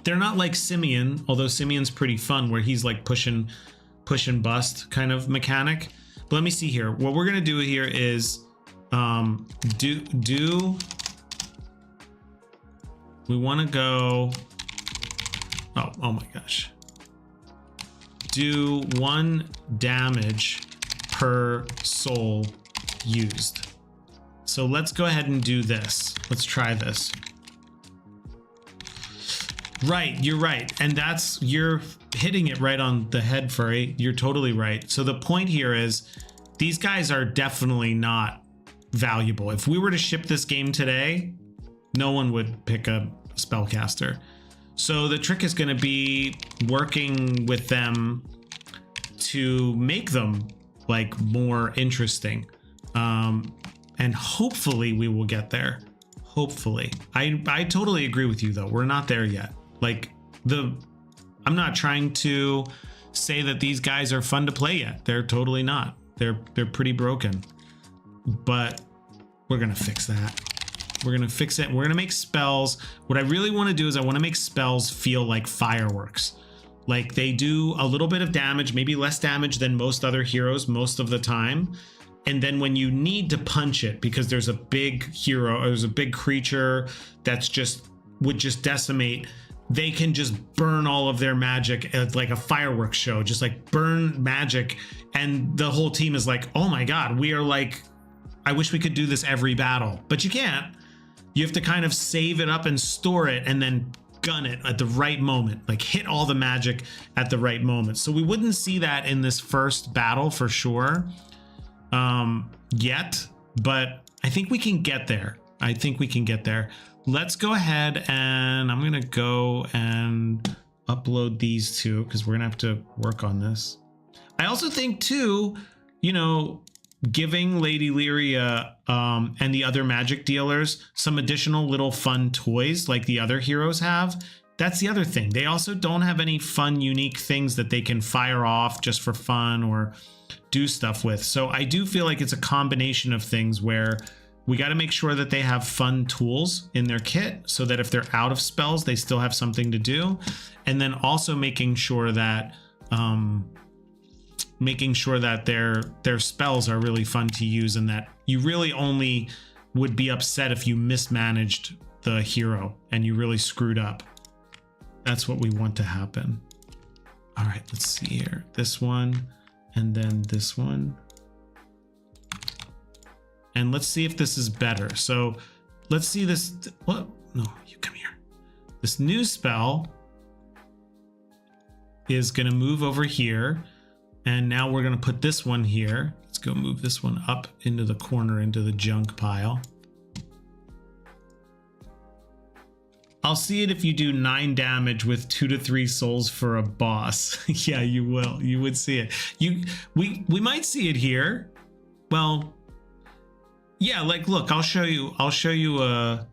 They're not like Simeon, although Simeon's pretty fun where he's like push and bust kind of mechanic. But let me see here. What we're going to do here is we want to go, oh my gosh. Do 1 damage per soul used. So let's go ahead and do this. Let's try this. Right, you're right. And you're hitting it right on the head, Furry. You're totally right. So the point here is these guys are definitely not valuable. If we were to ship this game today, no one would pick a spellcaster. So the trick is going to be working with them to make them like more interesting. And hopefully we will get there. Hopefully. I totally agree with you though. We're not there yet. Like I'm not trying to say that these guys are fun to play yet. They're totally not. They're pretty broken. But we're going to fix that. We're going to fix it. We're going to make spells. What I really want to do is I want to make spells feel like fireworks. Like they do a little bit of damage, maybe less damage than most other heroes most of the time. And then when you need to punch it because there's a big hero, or there's a big creature that's would just decimate, they can just burn all of their magic at like a fireworks show, just like burn magic. And the whole team is like, oh my God, we are like, I wish we could do this every battle, but you can't. You have to kind of save it up and store it and then gun it at the right moment, like hit all the magic at the right moment. So we wouldn't see that in this first battle for sure yet, but I think we can get there. I think we can get there. Let's go ahead and I'm going to go and upload these two because we're going to have to work on this. I also think too, you know, giving Lady Lyria and the other magic dealers some additional little fun toys like the other heroes have. That's the other thing. They also don't have any fun, unique things that they can fire off just for fun or do stuff with. So I do feel like it's a combination of things where we got to make sure that they have fun tools in their kit so that if they're out of spells, they still have something to do. And then also making sure that their spells are really fun to use and that you really only would be upset if you mismanaged the hero and you really screwed up. That's what we want to happen. All right, let's see here. This one and then this one. And let's see if this is better. So let's see this. What? No, you come here. This new spell is going to move over here. And now we're going to put this one here. Let's go move this one up into the corner, into the junk pile. I'll see it if you do 9 damage with 2 to 3 souls for a boss. Yeah, you will. You would see it. We might see it here. Well, yeah, like, look, I'll show you a...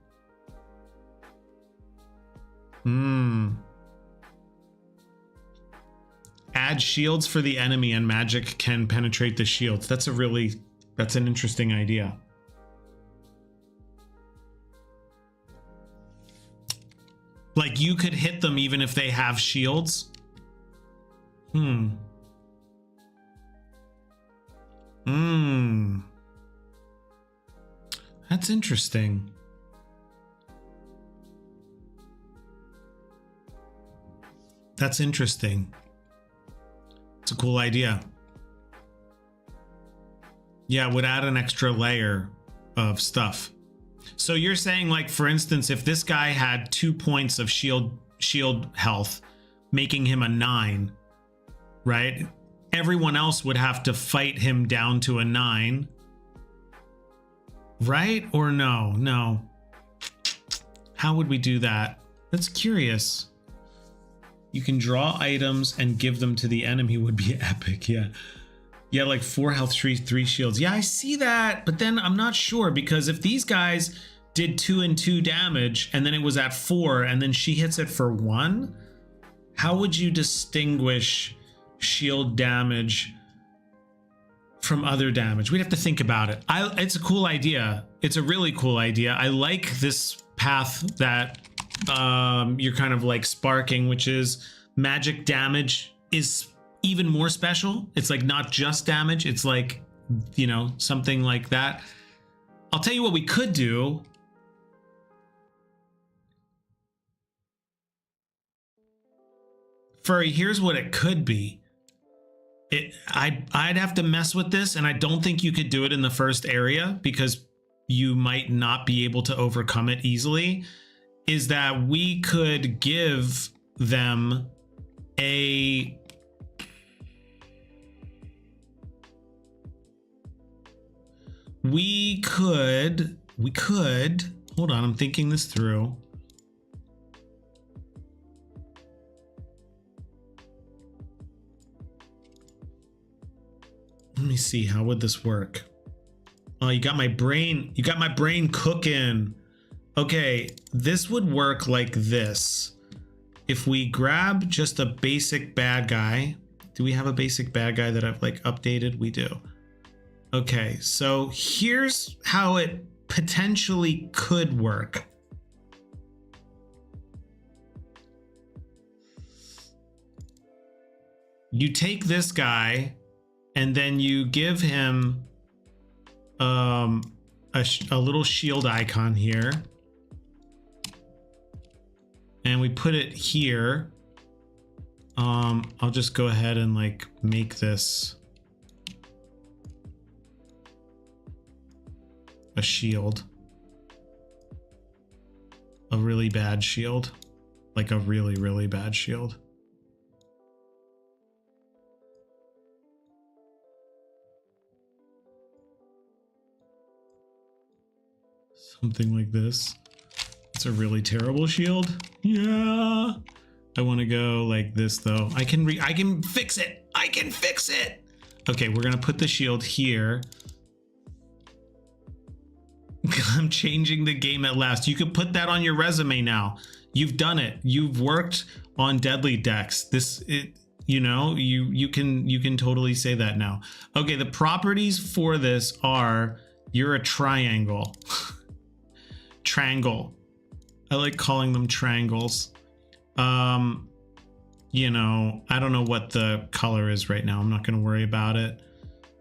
Add shields for the enemy and magic can penetrate the shields. That's an interesting idea. Like you could hit them even if they have shields. That's interesting. That's interesting. It's a cool idea. Yeah, it would add an extra layer of stuff. So you're saying, like, for instance, if this guy had 2 points of shield health, making him a 9, right? Everyone else would have to fight him down to a 9. Right? Or no? No. How would we do that? That's curious. You can draw items and give them to the enemy would be epic. Yeah. Yeah, like 4 health, 3 shields. Yeah, I see that. But then I'm not sure, because if these guys did 2 and 2 damage and then it was at 4 and then she hits it for 1, how would you distinguish shield damage from other damage? We'd have to think about it. It's a cool idea. It's a really cool idea. I like this path that you're kind of like sparking, which is magic damage is even more special. It's like not just damage. It's like, you know, something like that. I'll tell you what we could do. Furry, here's what it could be. I'd have to mess with this, and I don't think you could do it in the first area because you might not be able to overcome it easily. Is that we could give them a we could hold on, I'm thinking this through. Let me see, how would this work? Oh, you got my brain cooking. Okay, this would work like this. If we grab just a basic bad guy, do we have a basic bad guy that I've like updated? We do. Okay, so here's how it potentially could work. You take this guy and then you give him a little shield icon here. And we put it here. I'll just go ahead and like make this a shield. A really bad shield. Like a really, really bad shield. Something like this. It's a really terrible shield. Yeah. I want to go like this though. I can fix it. I can fix it. Okay, we're gonna put the shield here. I'm changing the game at last. You could put that on your resume now. You've done it. You've worked on deadly decks. You know, you can totally say that now. Okay, the properties for this are you're a triangle. Triangle. I like calling them triangles. You know, I don't know what the color is right now. I'm not going to worry about it.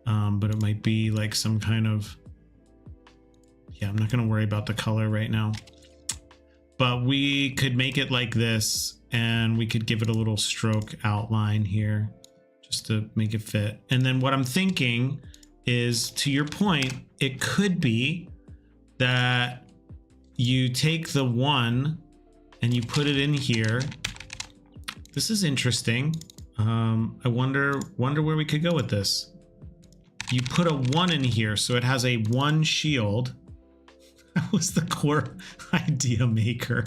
But it might be like some kind of, yeah, I'm not going to worry about the color right now. But we could make it like this, and we could give it a little stroke outline here just to make it fit. And then what I'm thinking is, to your point, it could be that you take the 1 and you put it in here. This is interesting. I wonder where we could go with this. You put a 1 in here, so it has a 1 shield. That was the core idea maker.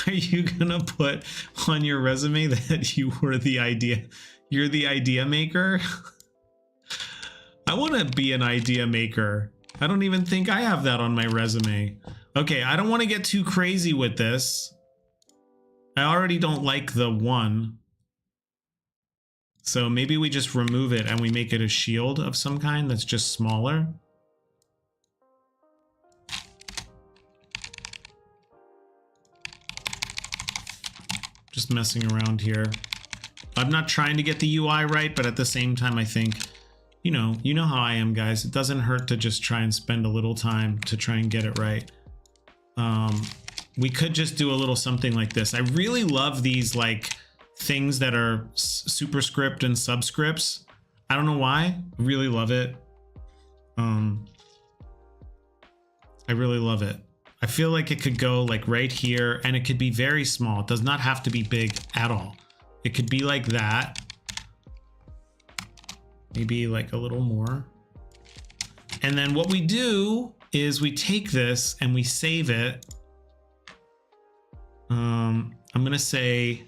Are you gonna put on your resume that you were the idea? You're the idea maker? I want to be an idea maker. I don't even think I have that on my resume. Okay, I don't want to get too crazy with this. I already don't like the 1. So maybe we just remove it and we make it a shield of some kind that's just smaller. Just messing around here. I'm not trying to get the UI right, but at the same time, I think, you know how I am, guys. It doesn't hurt to just try and spend a little time to try and get it right. We could just do a little something like this. I really love these like things that are superscript and subscripts. I don't know why. I really love it. I really love it. I feel like it could go like right here, and it could be very small. It does not have to be big at all. It could be like that. Maybe like a little more. And then what we do is we take this and we save it. I'm going to say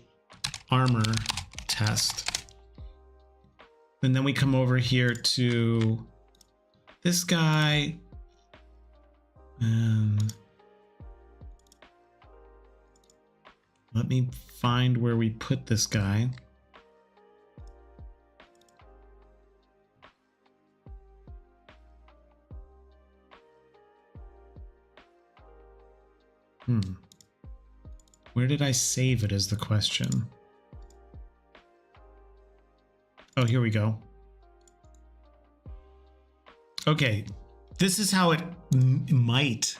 armor test. And then we come over here to this guy. And let me find where we put this guy. Where did I save it is the question. Oh, here we go. Okay, this is how it might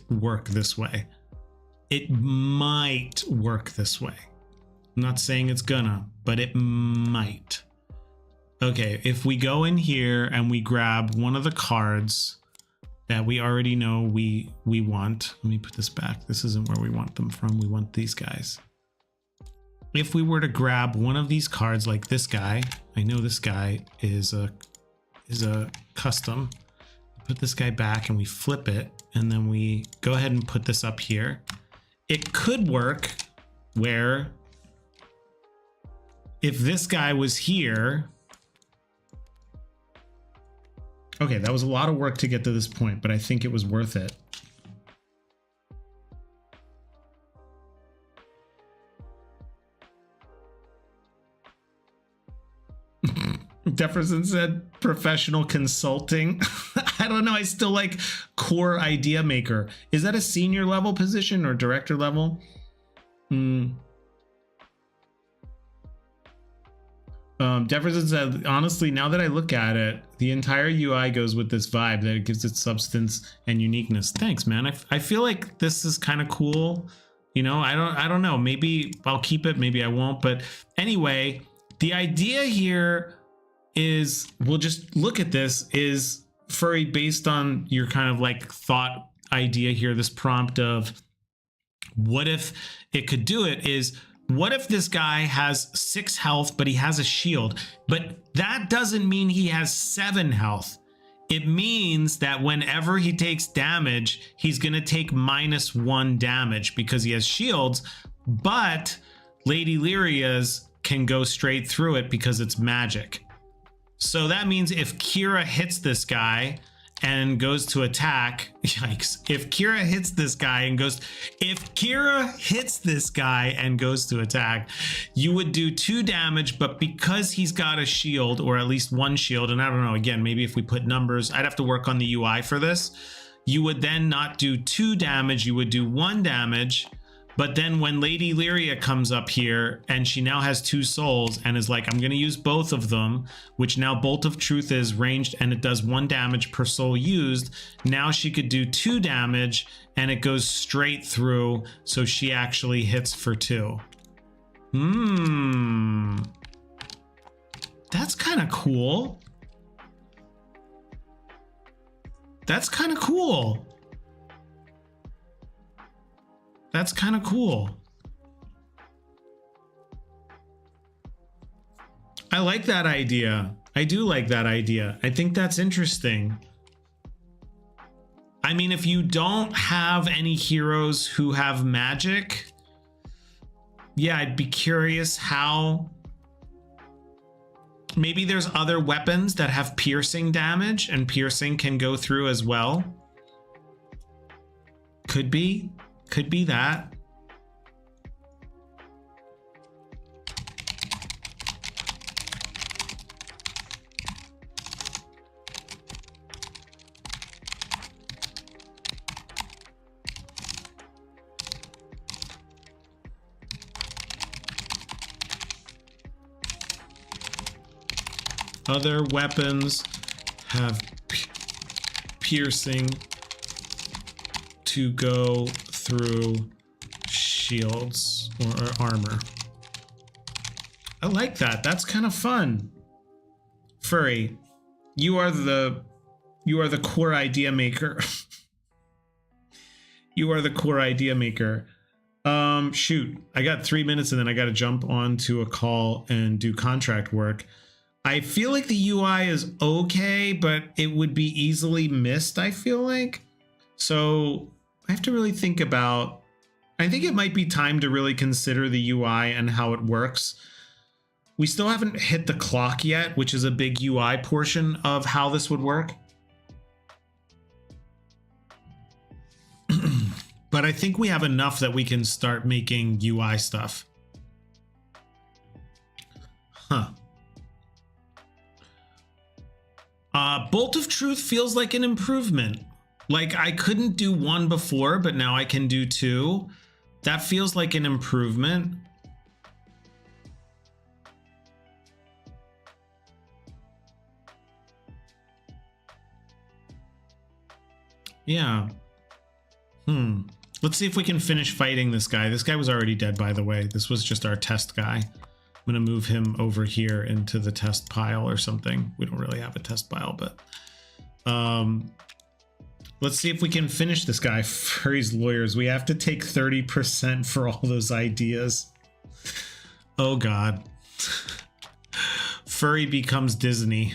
work this way. It might work this way. I'm not saying it's gonna, but it might. Okay, if we go in here and we grab one of the cards that we already know we want. Let me put this back. This isn't where we want them from. We want these guys. If we were to grab one of these cards like this guy, I know this guy is a custom. Put this guy back and we flip it, and then we go ahead and put this up here. It could work where if this guy was here. Okay, that was a lot of work to get to this point, but I think it was worth it. Jefferson said professional consulting. I don't know. I still like core idea maker. Is that a senior level position or director level? Jefferson said, honestly, now that I look at it, the entire UI goes with this vibe that it gives it substance and uniqueness. Thanks, man. I feel like this is kind of cool. You know, I don't know. Maybe I'll keep it. Maybe I won't. But anyway, the idea here is, we'll just look at this, is Furry, based on your kind of like thought idea here, this prompt of what if it could do it, is what if this guy has 6 health, but he has a shield? But that doesn't mean he has 7 health. It means that whenever he takes damage, he's going to take -1 damage because he has shields, but Lady Lyria's can go straight through it because it's magic. So that means if Kira hits this guy and goes to attack, yikes. If Kira hits this guy and goes to attack, you would do 2 damage, but because he's got a shield, or at least 1 shield, and I don't know, again, maybe if we put numbers, I'd have to work on the UI for this. You would then not do 2 damage, you would do 1 damage. But then when Lady Lyria comes up here and she now has 2 souls and is like, I'm going to use both of them, which now Bolt of Truth is ranged and it does 1 damage per soul used. Now she could do 2 damage and it goes straight through. So she actually hits for 2. That's kind of cool. That's kind of cool. That's kind of cool. I like that idea. I do like that idea. I think that's interesting. I mean, if you don't have any heroes who have magic, yeah, I'd be curious how. Maybe there's other weapons that have piercing damage and piercing can go through as well. Could be that. Other weapons have piercing to go through shields or armor. I like that. That's kind of fun. Furry, you are the core idea maker. You are the core idea maker. Shoot, I got 3 minutes and then I got to jump onto a call and do contract work. I feel like the UI is okay, but it would be easily missed, I feel like. So I have to really think about, I think it might be time to really consider the UI and how it works. We still haven't hit the clock yet, which is a big UI portion of how this would work. But I think we have enough that we can start making UI stuff. Huh. Bolt of Truth feels like an improvement. Like I couldn't do one before, but now I can do two. That feels like an improvement. Yeah. Let's see if we can finish fighting this guy. This guy was already dead, by the way. This was just our test guy. I'm going to move him over here into the test pile or something. We don't really have a test pile, but let's see if we can finish this guy. Furry's lawyers. We have to take 30% for all those ideas. Oh, God. Furry becomes Disney.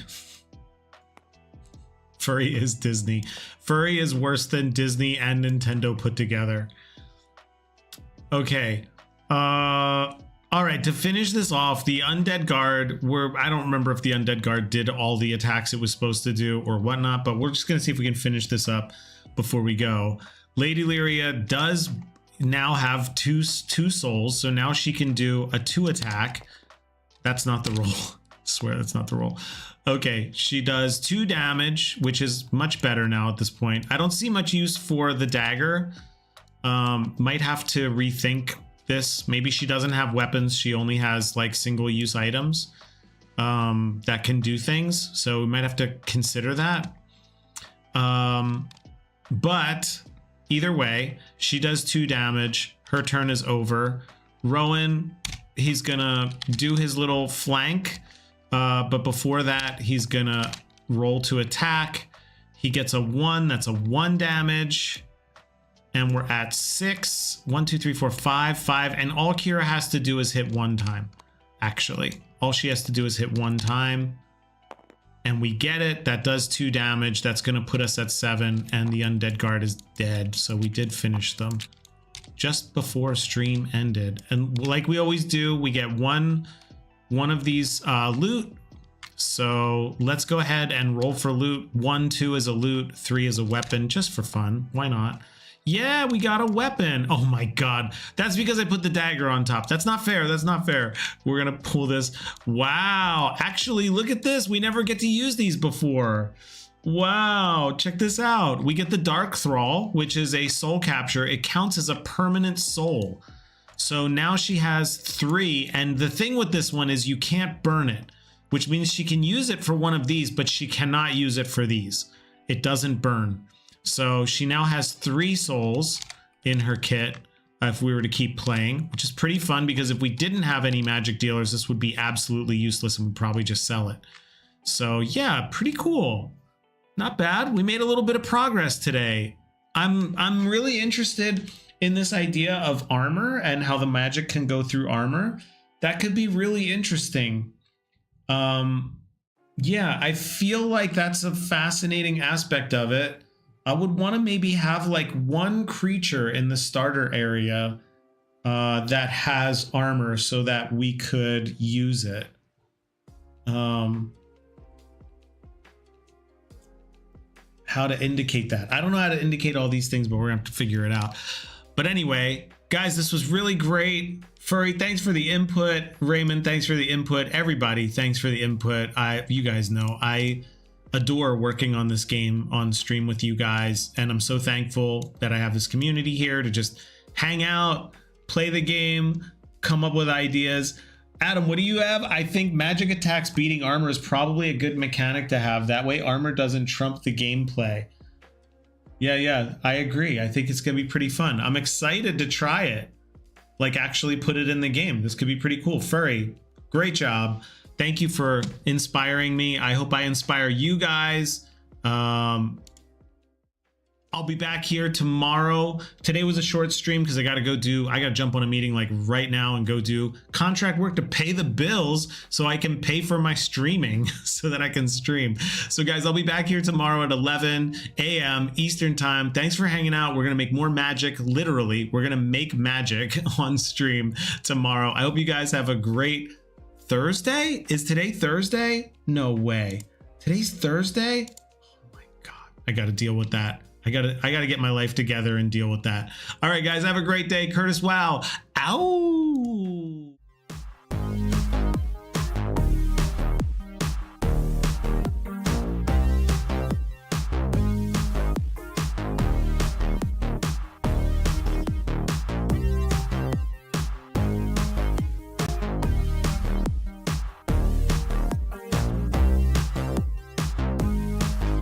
Furry is Disney. Furry is worse than Disney and Nintendo put together. Okay. All right, to finish this off, the Undead Guard, I don't remember if the Undead Guard did all the attacks it was supposed to do or whatnot, but we're just going to see if we can finish this up before we go. Lady Lyria does now have two souls, so now she can do a 2 attack. That's not the roll. I swear that's not the roll. Okay, she does 2 damage, which is much better now at this point. I don't see much use for the dagger. Might have to rethink this. Maybe she doesn't have weapons. She only has like single-use items that can do things. So we might have to consider that. But either way, she does 2 damage. Her turn is over. Rowan, he's gonna do his little flank. But before that, he's gonna roll to attack. He gets a 1. That's a 1 damage. And we're at 6. 1, 2, 3, 4, 5. And all Kira has to do is hit 1 time. Actually, all she has to do is hit 1 time. And we get it. That does 2 damage. That's going to put us at 7. And the Undead Guard is dead. So we did finish them just before stream ended. And like we always do, we get one of these loot. So let's go ahead and roll for loot. 1, 2 is a loot. 3 is a weapon, just for fun. Why not? Yeah, we got a weapon. Oh my God. That's because I put the dagger on top. That's not fair. That's not fair. We're going to pull this. Wow. Actually, look at this. We never get to use these before. Wow. Check this out. We get the Dark Thrall, which is a soul capture. It counts as a permanent soul. So now she has 3. And the thing with this one is you can't burn it, which means she can use it for one of these, but she cannot use it for these. It doesn't burn. So she now has 3 souls in her kit if we were to keep playing, which is pretty fun because if we didn't have any magic dealers, this would be absolutely useless and we'd probably just sell it. So yeah, pretty cool. Not bad. We made a little bit of progress today. I'm really interested in this idea of armor and how the magic can go through armor. That could be really interesting. Yeah, I feel like that's a fascinating aspect of it. I would want to maybe have like one creature in the starter area that has armor so that we could use it. How to indicate that. I don't know how to indicate all these things, but we're gonna have to figure it out. But anyway, guys, this was really great. Furry, thanks for the input. Raymond, thanks for the input. Everybody, thanks for the input. You guys know I adore working on this game on stream with you guys, and I'm so thankful that I have this community here to just hang out, play the game, come up with ideas. Adam, what do you have? I think magic attacks beating armor is probably a good mechanic to have. That way armor doesn't trump the gameplay. Yeah, I agree. I think it's going to be pretty fun. I'm excited to try it. Like actually put it in the game. This could be pretty cool. Furry, great job. Thank you for inspiring me. I hope I inspire you guys. I'll be back here tomorrow. Today was a short stream because I got to jump on a meeting like right now and go do contract work to pay the bills so I can pay for my streaming so that I can stream. So guys, I'll be back here tomorrow at 11 a.m. Eastern time. Thanks for hanging out. We're going to make more magic. Literally, we're going to make magic on stream tomorrow. I hope you guys have a great Thursday. Is today Thursday? No way. Today's Thursday? Oh my God. I got to deal with that. I gotta get my life together and deal with that. All right, guys, have a great day. Curtis, wow. Ow.